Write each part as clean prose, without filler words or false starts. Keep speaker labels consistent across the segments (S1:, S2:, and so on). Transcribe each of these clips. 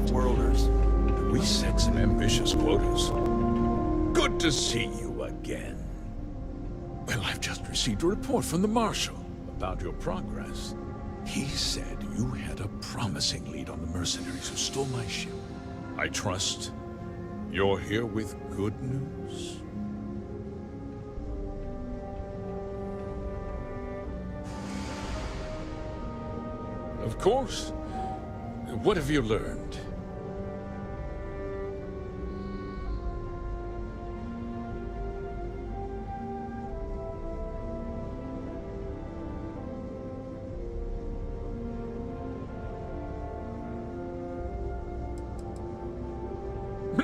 S1: off-worlders. We set some ambitious quotas. Good to see you again. Well, I've just received a report from the Marshal about your progress. He said you had a promising lead on the mercenaries who stole my ship. I trust you're here with good news. Of course. What have you learned?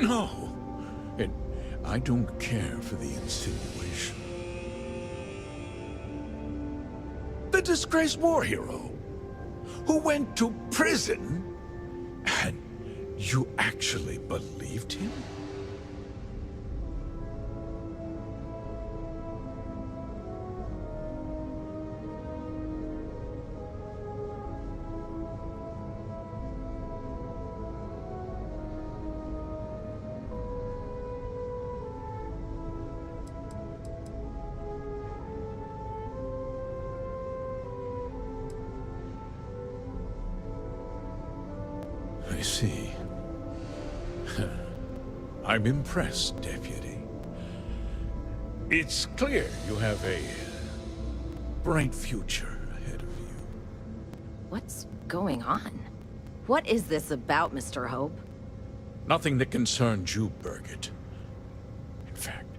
S1: No, and I don't care for the insinuation. The disgraced war hero who went to prison, and you actually believed him? I see. I'm impressed, Deputy. It's clear you have a bright future ahead of you.
S2: What's going on? What is this about, Mr. Hope?
S1: Nothing that concerns you, Birgit. In fact,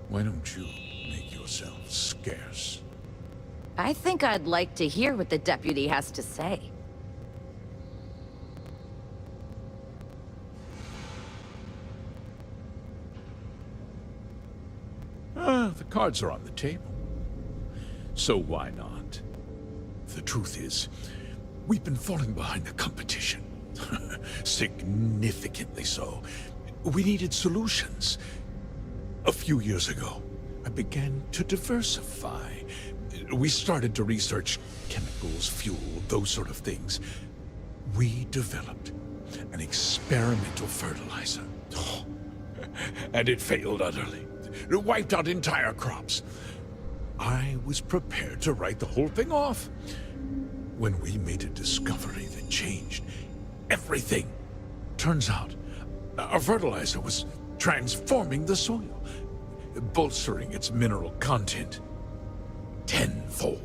S1: why don't you make yourself scarce?
S2: I think I'd like to hear what the deputy has to say.
S1: The cards are on the table. So why not? The truth is, we've been falling behind the competition. Significantly so. We needed solutions. A few years ago, I began to diversify. We started to research chemicals, fuel, those sort of things. We developed an experimental fertilizer. And it failed utterly. It wiped out entire crops. I was prepared to write the whole thing off when we made a discovery that changed everything. Turns out, our fertilizer was transforming the soil, bolstering its mineral content tenfold.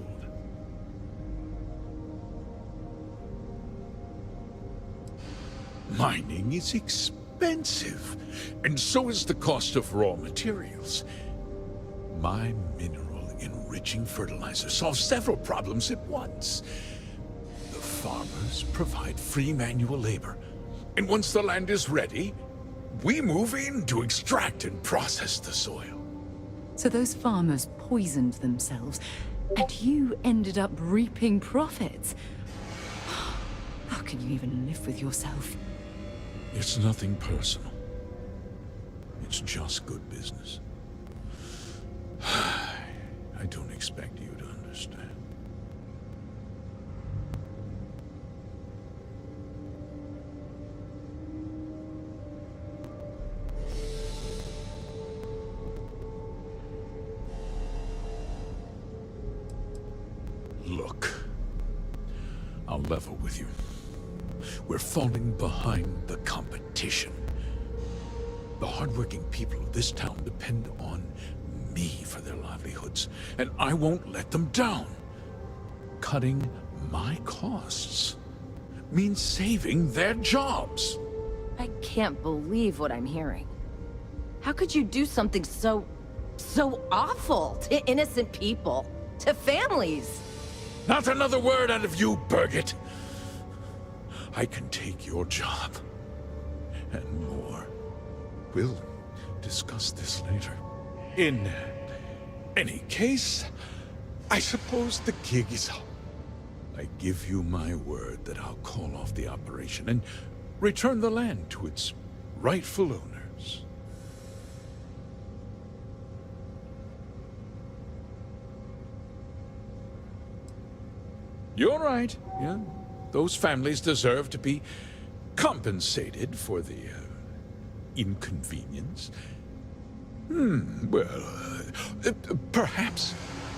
S1: Mining is expensive, and so is the cost of raw materials. My mineral-enriching fertilizer solves several problems at once. The farmers provide free manual labor, and once the land is ready, we move in to extract and process the soil.
S3: So those farmers poisoned themselves, and you ended up reaping profits. How can you even live with yourself?
S1: It's nothing personal. It's just good business. I don't expect you to understand. Look, I'll level with you. We're falling behind the competition. The hardworking people of this town depend on me for their livelihoods, and I won't let them down. Cutting my costs means saving their jobs.
S2: I can't believe what I'm hearing. How could you do something so awful to innocent people, to families?
S1: Not another word out of you, Birgit. I can take your job, and more. We'll discuss this later. In any case, I suppose the gig is up. I give you my word that I'll call off the operation and return the land to its rightful owners. You're right, yeah. Those families deserve to be compensated for the inconvenience. Perhaps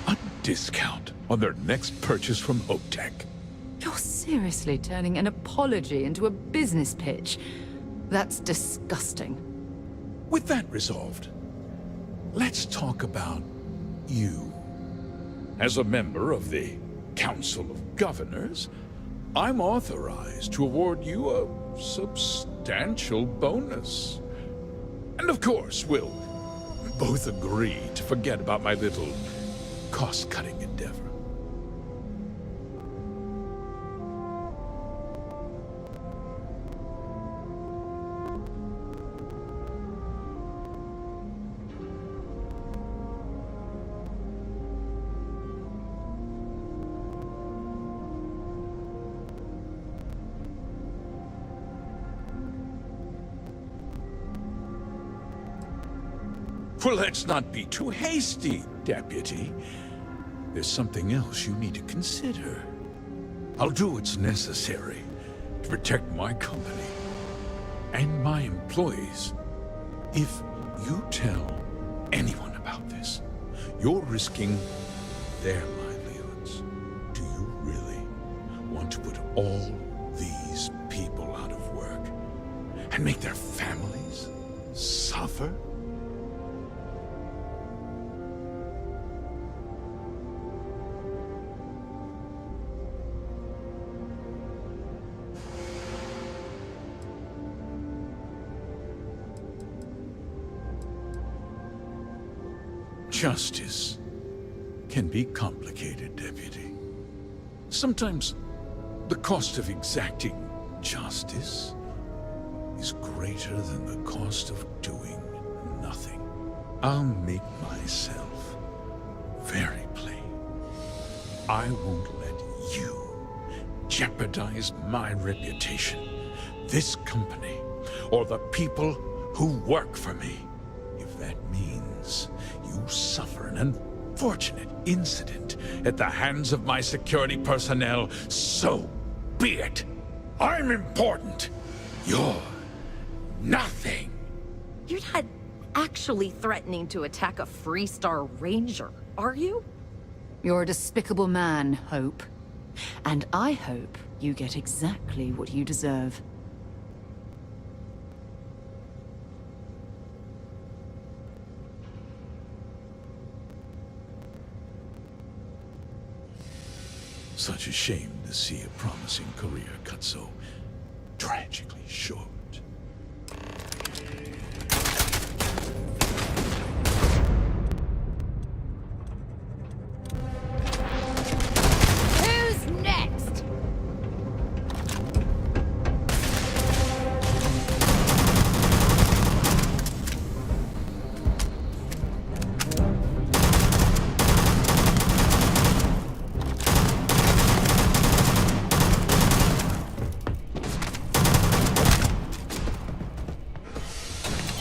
S1: a discount on their next purchase from Optech.
S3: You're seriously turning an apology into a business pitch. That's disgusting.
S1: With that resolved, let's talk about you. As a member of the Council of Governors, I'm authorized to award you a substantial bonus. And of course, we'll both agree to forget about my little cost-cutting endeavor. Well, let's not be too hasty, Deputy. There's something else you need to consider. I'll do what's necessary to protect my company and my employees. If you tell anyone about this, you're risking their livelihoods. Do you really want to put all these people out of work and make their families suffer? Justice can be complicated, Deputy. Sometimes the cost of exacting justice is greater than the cost of doing nothing. I'll make myself very plain. I won't let you jeopardize my reputation, this company, or the people who work for me. If that means you suffer an unfortunate incident at the hands of my security personnel, so be it. I'm important. You're nothing.
S2: You're not actually threatening to attack a Freestar Ranger, are you?
S3: You're a despicable man, Hope. And I hope you get exactly what you deserve.
S1: Such a shame to see a promising career cut so tragically short.
S2: Who's next?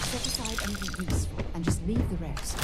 S3: Set aside anything useful and just leave the rest.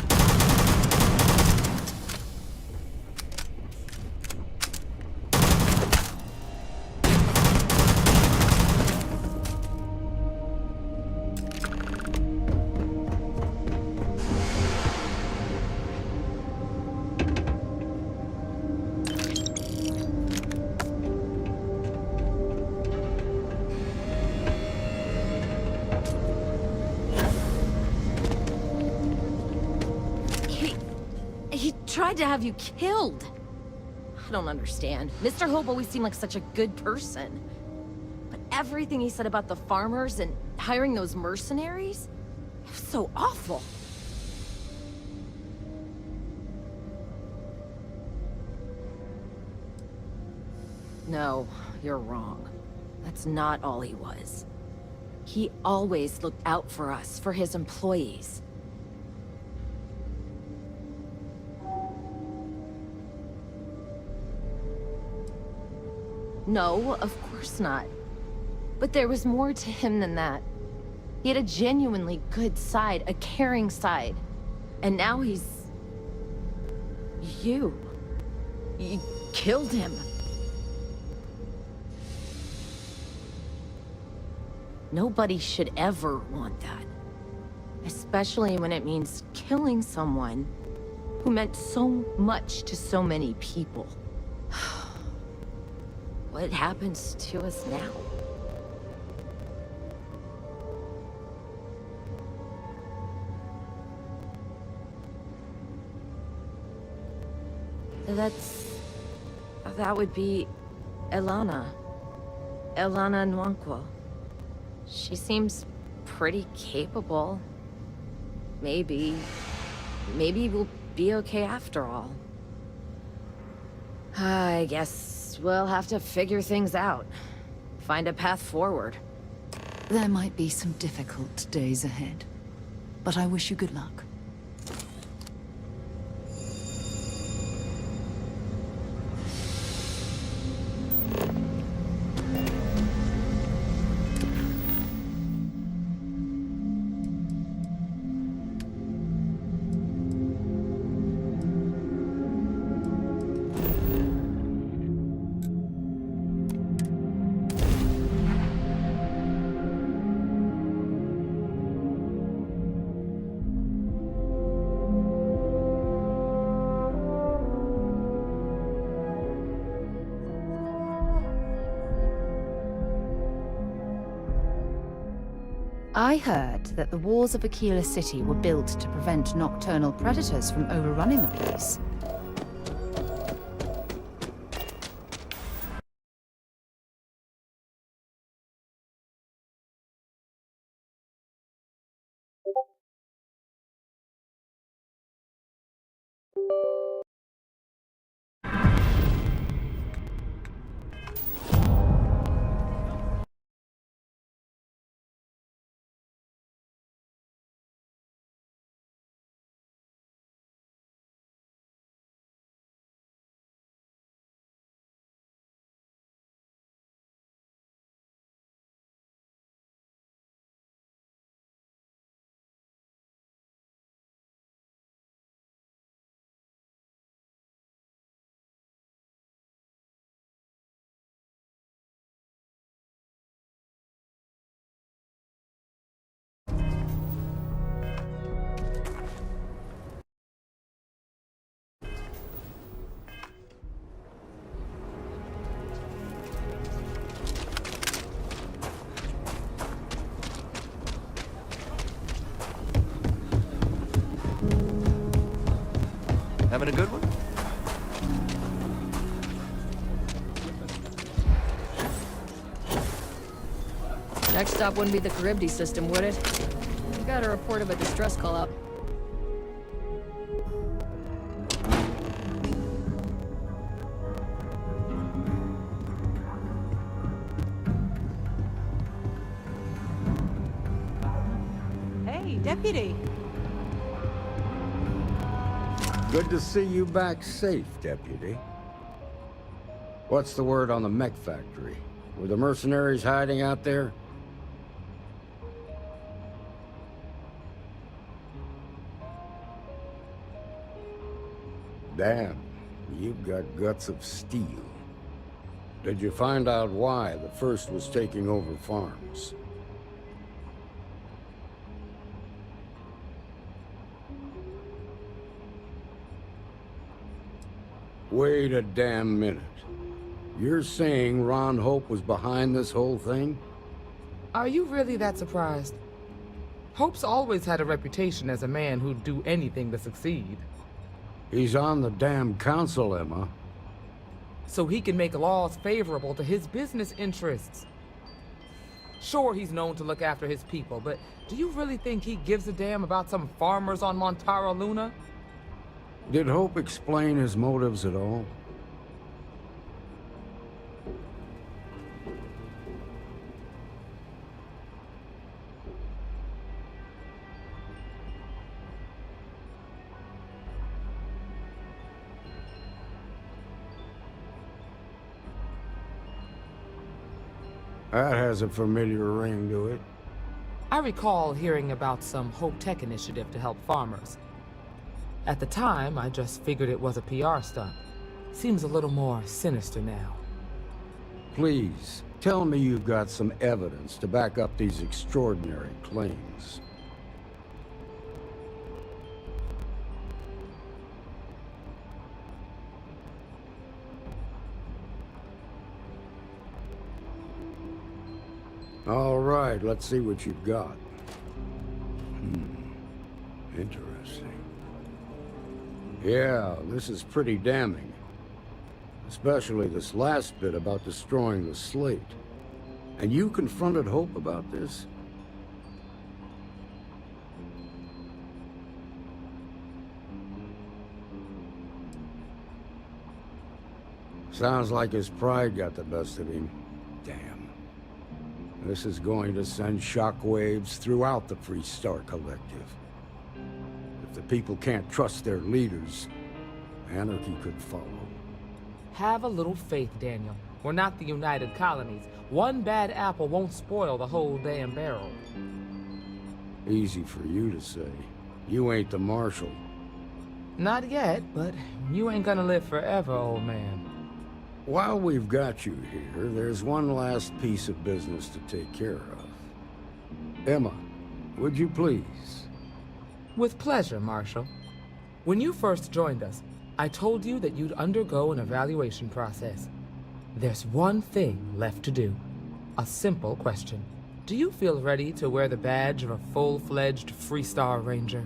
S2: He tried to have you killed. I don't understand. Mr. Hope always seemed like such a good person. But everything he said about the farmers and hiring those mercenaries, it was so awful. No, you're wrong. That's not all he was. He always looked out for us, for his employees. No, of course not. But there was more to him than that. He had a genuinely good side, a caring side. And now he's... you. You killed him. Nobody should ever want that. Especially when it means killing someone who meant so much to so many people. What happens to us now? That would be Elana. Elana Nwankwo. She seems pretty capable. Maybe we'll be okay after all. I guess we'll have to figure things out. Find a path forward.
S3: There might be some difficult days ahead, but I wish you good luck.
S4: I heard that the walls of Aquila City were built to prevent nocturnal predators from overrunning the place.
S5: Having a good one?
S6: Next stop wouldn't be the Charybdis system, would it? We got a report of a distress call out.
S7: Hey, Deputy.
S8: Good to see you back safe, Deputy. What's the word on the mech factory? Were the mercenaries hiding out there? Damn, you've got guts of steel. Did you find out why the First was taking over farms? Wait a damn minute. You're saying Ron Hope was behind this whole thing?
S9: Are you really that surprised? Hope's always had a reputation as a man who'd do anything to succeed.
S8: He's on the damn council, Emma.
S9: So he can make laws favorable to his business interests. Sure, he's known to look after his people, but do you really think he gives a damn about some farmers on Montara Luna?
S8: Did Hope explain his motives at all? That has a familiar ring to it.
S9: I recall hearing about some Hope Tech initiative to help farmers. At the time, I just figured it was a PR stunt. Seems a little more sinister now.
S8: Please, Tell me you've got some evidence to back up these extraordinary claims. All right, let's see what you've got. Interesting. Yeah, this is pretty damning. Especially this last bit about destroying the slate. And you confronted Hope about this? Sounds like his pride got the best of him. Damn. This is going to send shockwaves throughout the Freestar Collective. If the people can't trust their leaders, anarchy could follow.
S9: Have a little faith, Daniel. We're not the United Colonies. One bad apple won't spoil the whole damn barrel.
S8: Easy for you to say. You ain't the Marshal.
S9: Not yet, but you ain't gonna live forever, old man.
S8: While we've got you here, there's one last piece of business to take care of. Emma, would you please?
S9: With pleasure, Marshal. When you first joined us, I told you that you'd undergo an evaluation process. There's one thing left to do. A simple question. Do you feel ready to wear the badge of a full-fledged Freestar Ranger?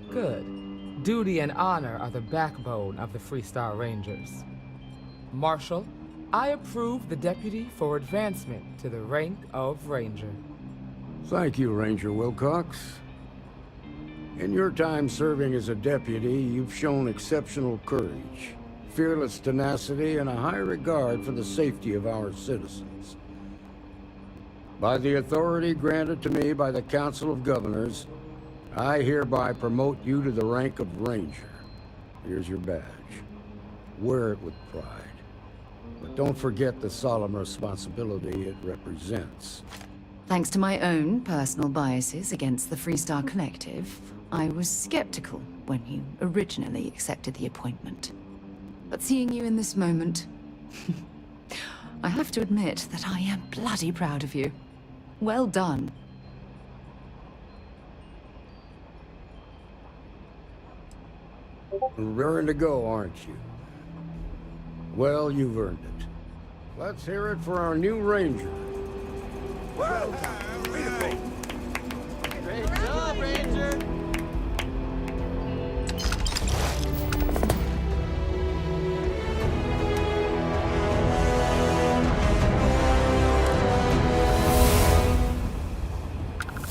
S9: Good. Duty and honor are the backbone of the Freestar Rangers. Marshal, I approve the deputy for advancement to the rank of Ranger.
S8: Thank you, Ranger Wilcox. In your time serving as a deputy, you've shown exceptional courage, fearless tenacity, and a high regard for the safety of our citizens. By the authority granted to me by the Council of Governors, I hereby promote you to the rank of Ranger. Here's your badge. Wear it with pride. But don't forget the solemn responsibility it represents.
S3: Thanks to my own personal biases against the Freestar Collective, I was skeptical when you originally accepted the appointment. But seeing you in this moment, I have to admit that I am bloody proud of you. Well done.
S8: Raring to go, aren't you? Well, you've earned it. Let's hear it for our new Ranger.
S5: Great job, Ranger!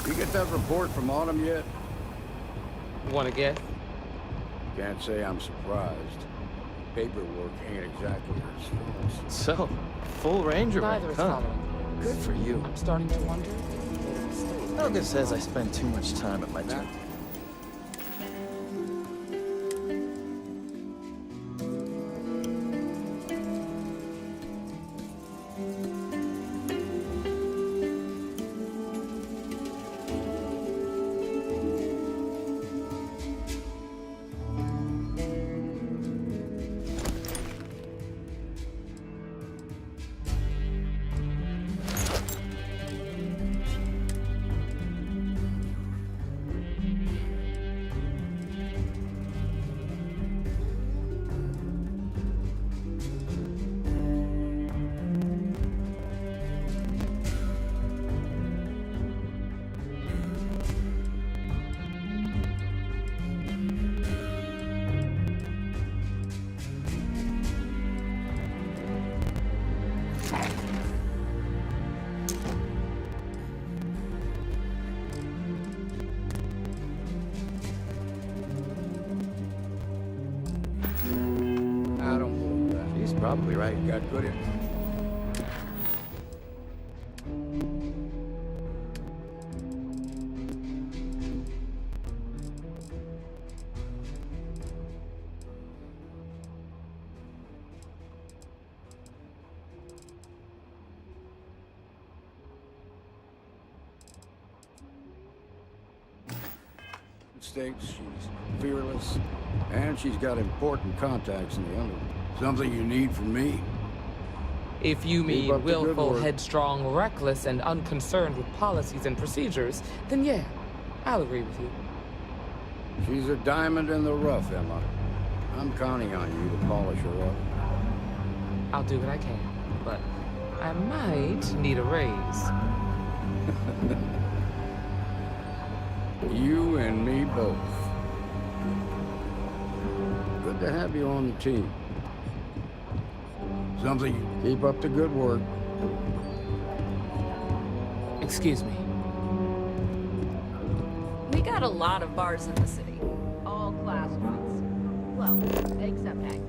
S8: You get that report from Autumn yet?
S9: Wanna guess?
S8: Can't say I'm surprised. Paperwork ain't exactly her strong.
S5: So, full Ranger rank,
S9: Neither is
S5: huh?
S9: following.
S5: Good for you.
S9: I'm starting to wonder.
S5: Helga says I spend too much time at my job.
S8: I don't believe that.
S5: He's probably right.
S8: Got good in. States she's fearless, and she's got important contacts in the underworld. Something you need from me?
S9: If you
S8: Keep up
S9: mean
S8: the good
S9: willful,
S8: work.
S9: headstrong, reckless, and unconcerned with policies and procedures, then yeah, I'll agree with you.
S8: She's a diamond in the rough, Emma. I'm counting on you to polish her up.
S9: I'll do what I can, but I might need a raise.
S8: You and me both. Good to have you on the team. Something. Keep up the good work.
S9: Excuse me.
S2: We got a lot of bars in the city. All class ones. Well, except Maggie's.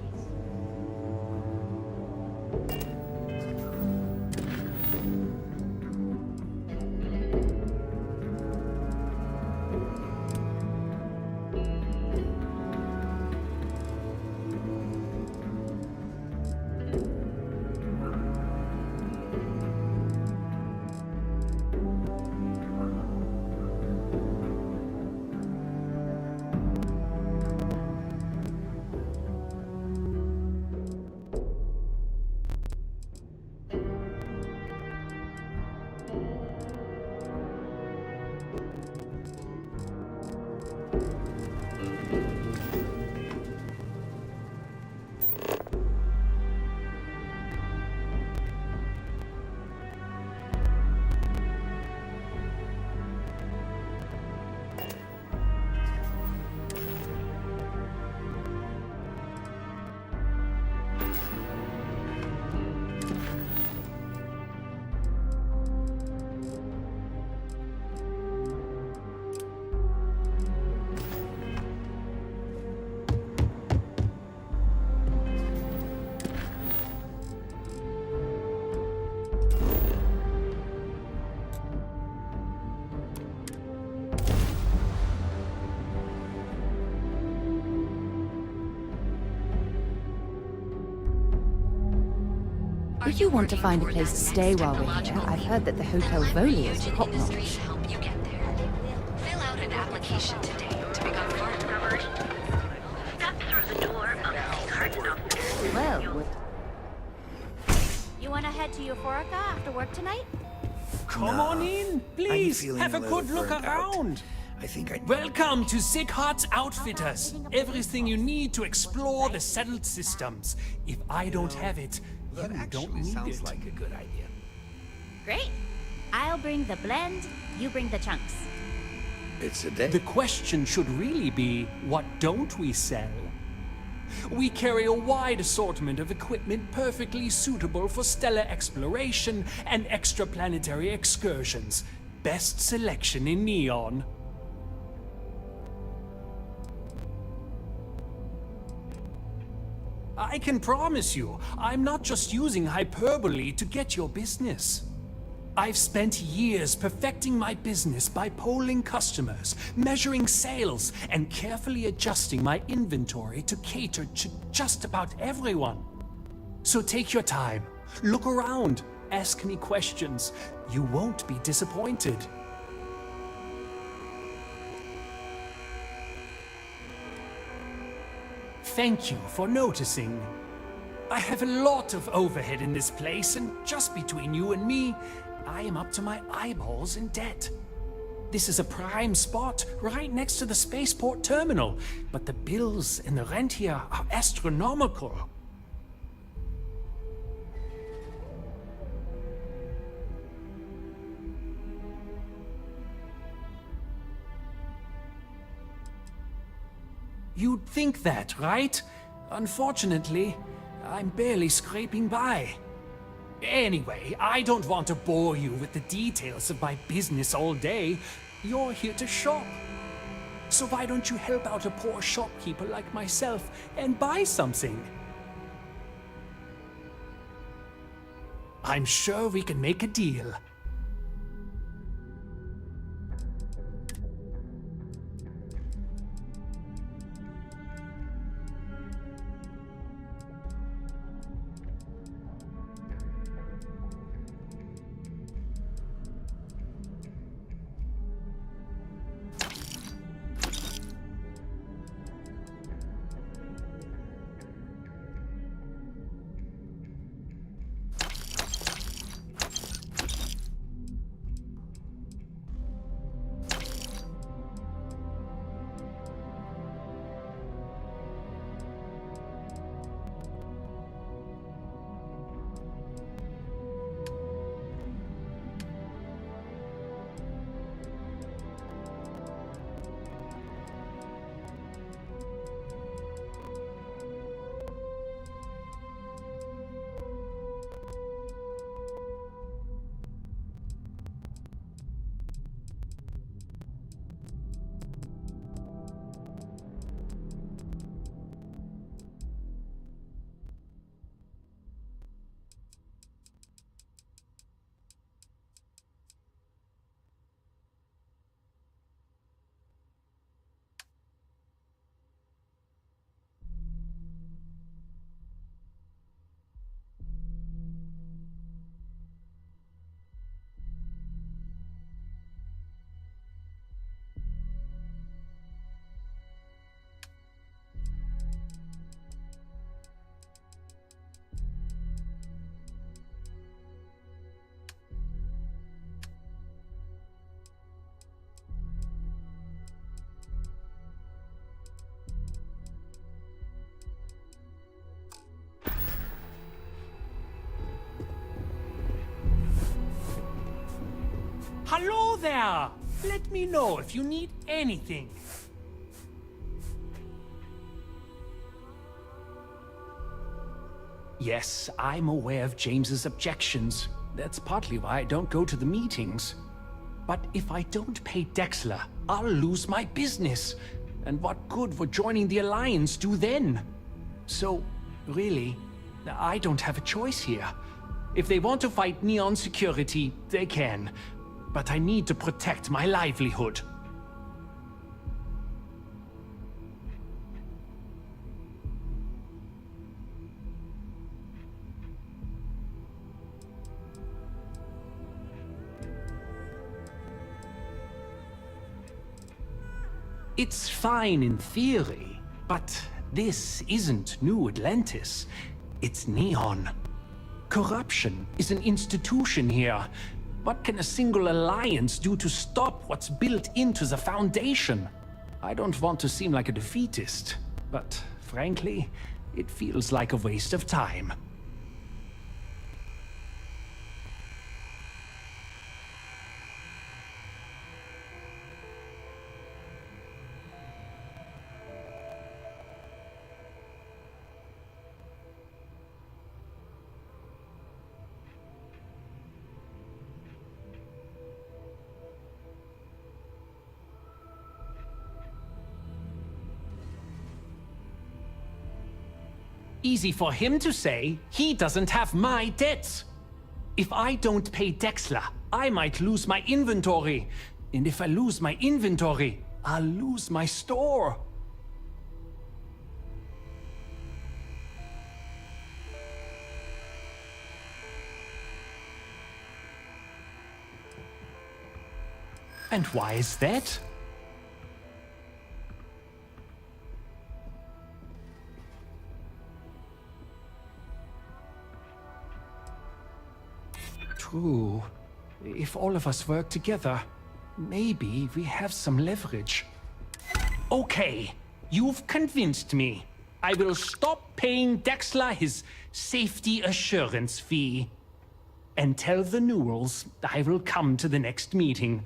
S4: If you want to find a place to stay while we're here, I've heard that the Hotel Voli is top-notch.
S10: Help you get there. Fill out an application today to become part member. Step through the door of the cardinal.
S4: Well,
S10: You want to head to Euphorica after work tonight?
S11: Come on in, please. Have a good look around.
S5: I think I...
S11: Welcome to Sick Heart's Outfitters. Everything you need to explore the settled systems. If I don't have it, you don't need it.
S5: like a good idea.
S10: Great. I'll bring the blend, you bring the chunks.
S5: It's a day.
S11: The question should really be, what don't we sell? We carry a wide assortment of equipment perfectly suitable for stellar exploration and extraplanetary excursions. Best selection in Neon. I can promise you, I'm not just using hyperbole to get your business. I've spent years perfecting my business by polling customers, measuring sales, and carefully adjusting my inventory to cater to just about everyone. So take your time, look around, ask me questions. You won't be disappointed. Thank you for noticing. I have a lot of overhead in this place, and just between you and me, I am up to my eyeballs in debt. This is a prime spot right next to the spaceport terminal, but the bills and the rent here are astronomical. You'd think that, right? Unfortunately, I'm barely scraping by. Anyway, I don't want to bore you with the details of my business all day. You're here to shop. So why don't you help out a poor shopkeeper like myself and buy something? I'm sure we can make a deal. Hello there! Let me know if you need anything. Yes, I'm aware of James's objections. That's partly why I don't go to the meetings. But if I don't pay Dexler, I'll lose my business. And what good would joining the Alliance do then? So, really, I don't have a choice here. If they want to fight Neon Security, they can. But I need to protect my livelihood. It's fine in theory, but this isn't New Atlantis. It's Neon. Corruption is an institution here. What can a single alliance do to stop what's built into the foundation? I don't want to seem like a defeatist, but frankly, it feels like a waste of time. Easy for him to say. He doesn't have my debts. If I don't pay Dexler, I might lose my inventory. And if I lose my inventory, I'll lose my store. And why is that? True. If all of us work together, maybe we have some leverage. Okay, you've convinced me. I will stop paying Dexler his safety assurance fee. And tell the Newells I will come to the next meeting.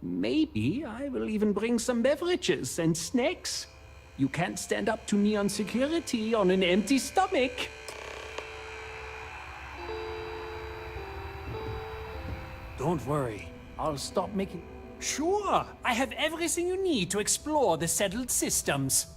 S11: Maybe I will even bring some beverages and snacks. You can't stand up to Neon Security on an empty stomach. Don't worry, I'll stop making... Sure, I have everything you need to explore the settled systems.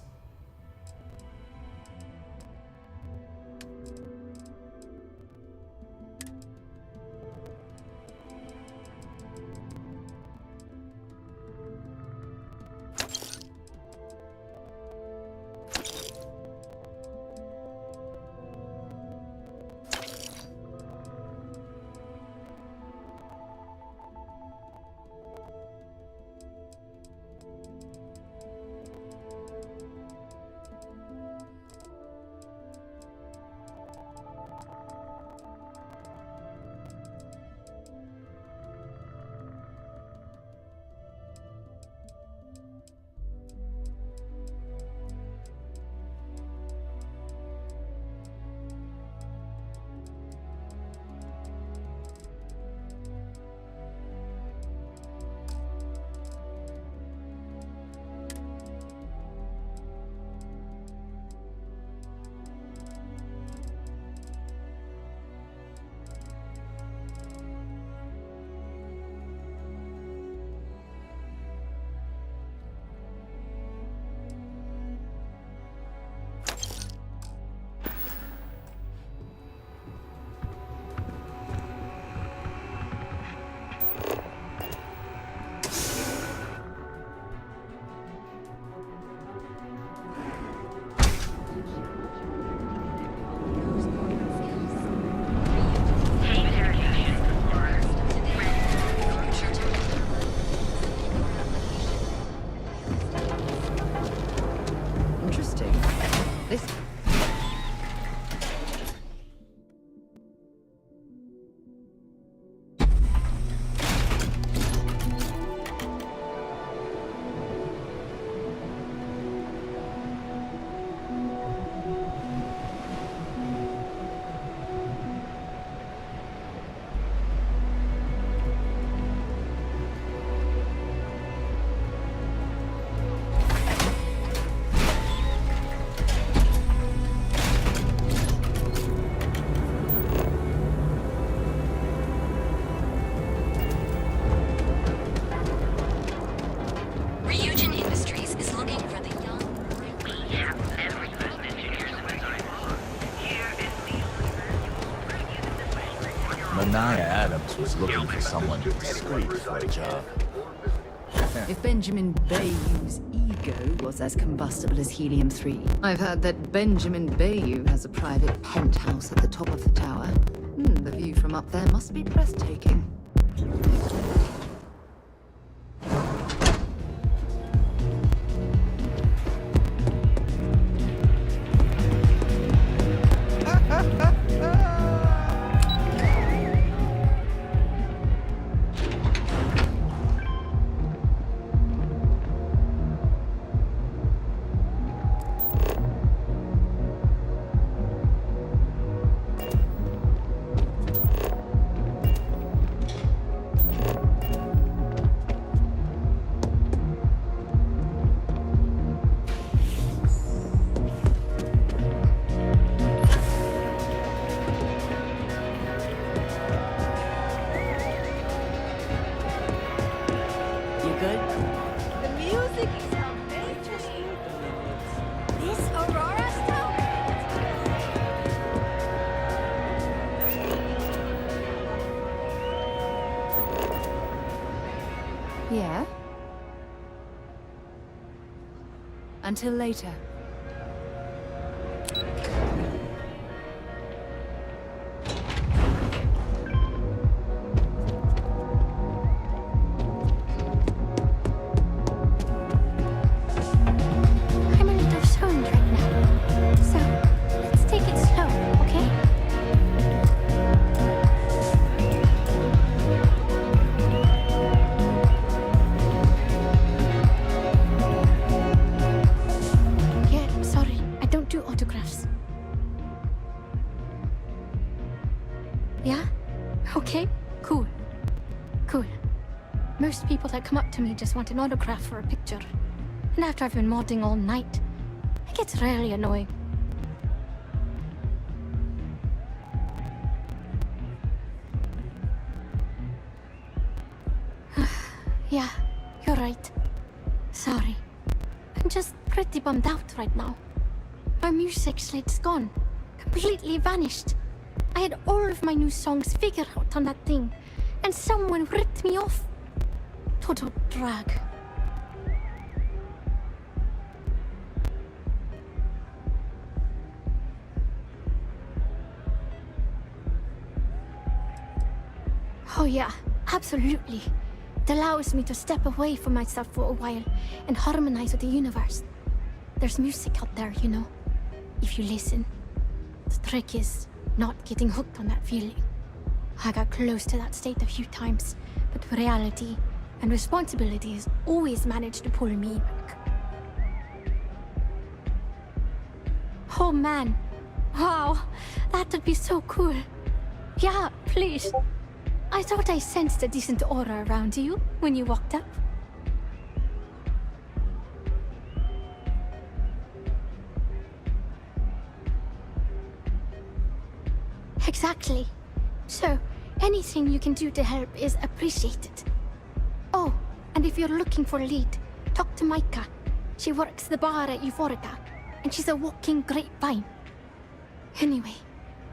S5: was looking for someone discreet for a job.
S3: If Benjamin Bayou's ego was as combustible as helium-3, I've heard that Benjamin Bayou has a private penthouse at the top of the tower. The view from up there must be breathtaking. Yeah? Until later.
S12: I'm a little stoned right now, so let's take it slow, okay? Yeah, sorry, I don't do autographs. Yeah? Okay, cool. Cool. Most people that come up to me just want an autograph for a picture. And after I've been modding all night, it gets really annoying. Yeah, you're right. Sorry. I'm just pretty bummed out right now. My music slate's gone. Completely vanished. I had all of my new songs figured out on that thing, and someone ripped me off. Total drag. Oh yeah, absolutely. It allows me to step away from myself for a while and harmonize with the universe. There's music out there, you know, if you listen. The trick is not getting hooked on that feeling. I got close to that state a few times, but reality and responsibilities always managed to pull me back. Oh man, wow, that would be so cool. Yeah, please. I thought I sensed a decent aura around you when you walked up. Exactly. So, anything you can do to help is appreciated. Oh, and if you're looking for a lead, talk to Micah. She works the bar at Euphorica, and she's a walking grapevine. Anyway,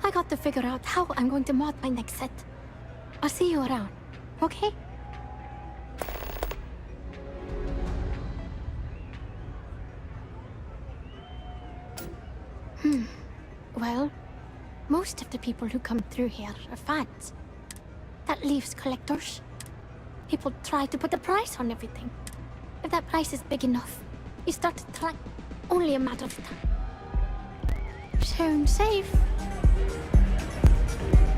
S12: I got to figure out how I'm going to mod my next set. I'll see you around, okay? Well, most of the people who come through here are fans. That leaves collectors. People try to put a price on everything. If that price is big enough, you start to try. Only a matter of time. Sound safe.